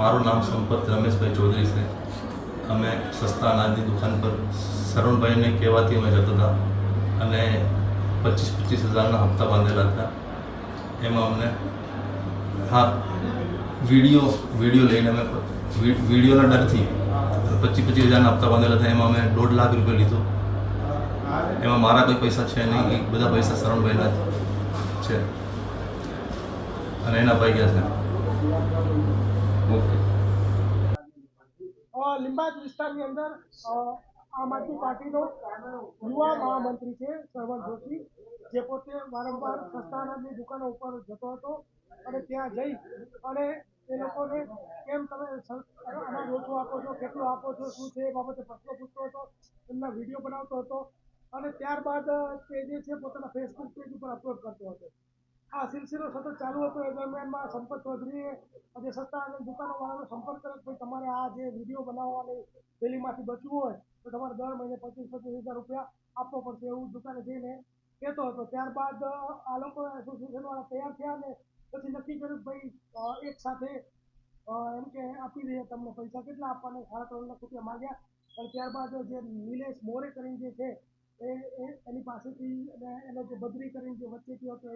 મારું નામ સંપત રમેશભાઈ ચૌધરી છે. અમે સસ્તા અનાજની દુકાન પર શરણભાઈને કહેવાથી અમે જતા હતા અને 25,000-25,000ના હપ્તા બાંધેલા હતા. એમાં અમને વિડીયો લઈને અમે વિડીયોના ડરથી 25,000ના હપ્તા બાંધેલા હતા. એમાં અમે 1.5 લાખ રૂપિયા લીધો. એમાં મારા કોઈ પૈસા છે નહીં, બધા પૈસા શરણભાઈના છે અને એના ભાઈ ગયા છે. ઓકે. લીંબાયત વિસ્તારની અંદર આમ આદમી પાર્ટીનો યુવા મહામંત્રી છે સરવણ જોશી, જે પોતે વારંવાર સસ્તા અનાજની દુકાનો ઉપર જતો હતો અને ત્યાં જઈ અને એ લોકોને કેમ તમે અનાજ ઓછું આપો છો, કેટલું આપો છો, શું છે એ બાબતે પ્રશ્નો પૂછતો હતો, એમના વિડીયો બનાવતો હતો અને ત્યારબાદ તે જે છે પોતાના ફેસબુક પેજ ઉપર અપલોડ કરતો હતો. આ સિલસિલો સતત ચાલુ હતો. એ દરમિયાનમાં સંપત ચૌધરીએ જે સસ્તા અને દુકાનોવાળાનો સંપર્ક કર્યો કે તમારે આ જે વિડીયો બનાવવાની પેલીમાંથી બચવું હોય તો તમારે દર મહિને 25,000 રૂપિયા આપવો પડશે, એવું દુકાને જઈને કહેતો હતો. ત્યારબાદ આ લોકો એસોસિએશનવાળા તૈયાર થયા અને પછી નક્કી કર્યું ભાઈ એક સાથે એમ કે આપી દઈએ તમને પૈસા. કેટલા આપવાના? 3.5 લાખ રૂપિયા માંગ્યા. અને ત્યારબાદ જે નિલેશ મોરે કરીને જે છે એની પાસેથી એનો જે બદરી કરીને જે વચ્ચેથી હતો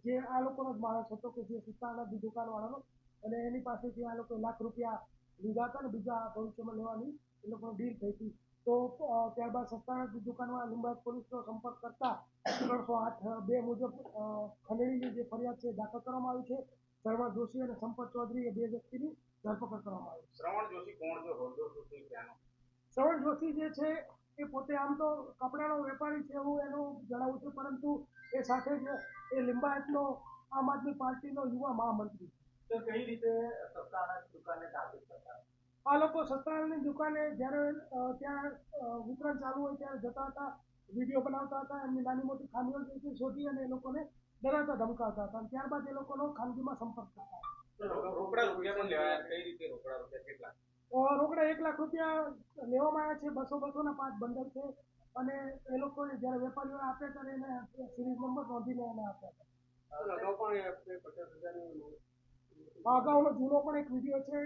જે આ લોકોનો જ માણસ હતો કે જે સસ્તા અનાજની દુકાનવાળાનો, અને એની પાસેથી આ લોકો 1 લાખ રૂપિયા લીધા હતા અને બીજા ભવિષ્યમાં લેવાની એ લોકોની ડીલ થઈ હતી. તો ત્યારબાદ સસ્તા અનાજની દુકાનમાં લીંબાયત પોલીસનો સંપર્ક કરતા 308(2) મુજબ ખંડણીની જે ફરિયાદ છે દાખલ કરવામાં આવી છે. સરવણ જોશી અને સંપત ચૌધરી એ 2 વ્યક્તિની ધરપકડ કરવામાં આવી. શ્રવણ જોશી કોણ છે? હોદ્દો શું છે ત્યાંનો? શ્રવણ જોશી જે છે એ પોતે આમ તો કપડાનો વેપારી છે એવું એનું જણાવું છે, પરંતુ એ સાથે જ એ લીંબાયતનો આમ આદમી પાર્ટીનો યુવા મહામંત્રી. તો કઈ રીતે સસ્તા અનાજની દુકાને ટાર્ગેટ કરતા? આ લોકો સસ્તા અનાજની દુકાને જ્યારે ત્યાં વિતરણ ચાલુ હોય ત્યારે જતા હતા, વિડીયો બનાવતા હતા, એમની નાની મોટી ખામીઓ શોધી અને એ લોકોને ડરાવતા ધમકાવતા હતા. અને ત્યારબાદ એ લોકોનો ખાનગીમાં સંપર્ક કરતા હતા. રોકડા રૂપિયા પણ લેવાયા? કઈ રીતે રોકડા રૂપિયા કેટલા? રોકડા 1 લાખ રૂપિયા લેવામાં આવ્યા છે. 200-200ના 5 બંડલ છે અને એ લોકોએ જ્યારે વેપારીઓ આપ્યા ત્યારે એને સિરીઝ નંબર નોંધીને એને આપ્યા હતા. અગાઉનો જૂનો પણ એક વિડીયો છે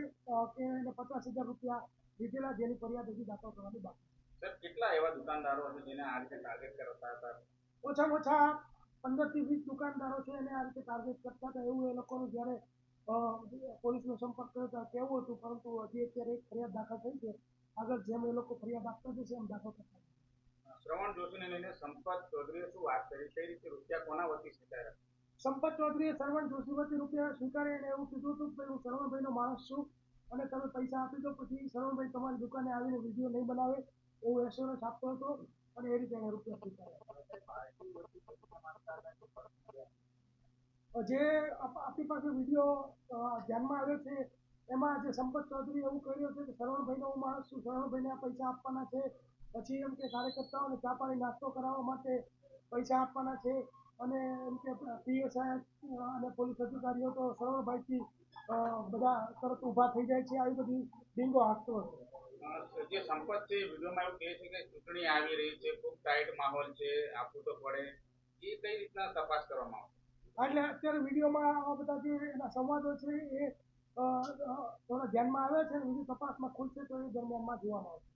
કે એને 50,000 રૂપિયા લીધેલા, જેની ફરિયાદ હજી દાખલ કરવાની બાકી. સર, કેટલા એવા દુકાનદારો છે જેને આ રીતે ટાર્ગેટ કરતા હતા? ઓછામાં ઓછા 15થી 20 દુકાનદારો છે એને આ રીતે ટાર્ગેટ કરતા હતા એવું એ લોકોનું જ્યારે પોલીસનો સંપર્ક કર્યો ત્યારે કહેવું હતું, પરંતુ હજી અત્યારે એક ફરિયાદ દાખલ થઈ છે. આગળ જેમ એ લોકો ફરિયાદ આપતા જશે એમ દાખલ કરતા. શ્રવણ જોશીને લઈને સંપત ચૌધરીએ શું વાત કરી? કઈ રીતે રૂપિયા કોના વતી સ્વીકાર્યા? સંપત ચૌધરીએ શ્રવણ જોશી વતી રૂપિયા સ્વીકારી અને એવું કીધું હતું કે હું શરવણભાઈનો માણસ છું અને તમે પૈસા આપી દો, પછી શરવણભાઈ તમારી દુકાને આવીને વિડીયો નહીં બનાવે એવું એશ્યોરન્સ આપતો હતો અને એ રીતે એને રૂપિયા સ્વીકાર્યા. જે આપણી પાસે વિડીયો ધ્યાનમાં આવ્યો છે એમાં જે સંપત ચૌધરી એવું કહ્યું છે કે શરવણભાઈનો હું માણસ છું, શરવણભાઈને આ પૈસા આપવાના છે, પછી એમ કે કાર્યકર્તાઓને ચા પાણી નાસ્તો કરાવવા માટે પૈસા આપવાના છે અને એમ કે પીએસઆઈ અને પોલીસ અધિકારીઓ તો શરવણભાઈથી બધા તરત ઊભા થઈ જાય છે, આવી બધી ડીંગો હાંકતો હતો. જે સંપત છે વિડીયોમાં એવું કહે છે કે ચૂંટણી આવી રહી છે, ખૂબ ટાઈટ માહોલ છે, આપવું તો પડે, એ કઈ રીતના તપાસ કરવામાં આવે? એટલે અત્યારે વિડીયોમાં આ બધા જે એના સંવાદો છે એ થોડા ધ્યાનમાં આવે છે અને બીજી તપાસમાં ખુલશે તો એ દરમિયાનમાં જોવામાં આવશે.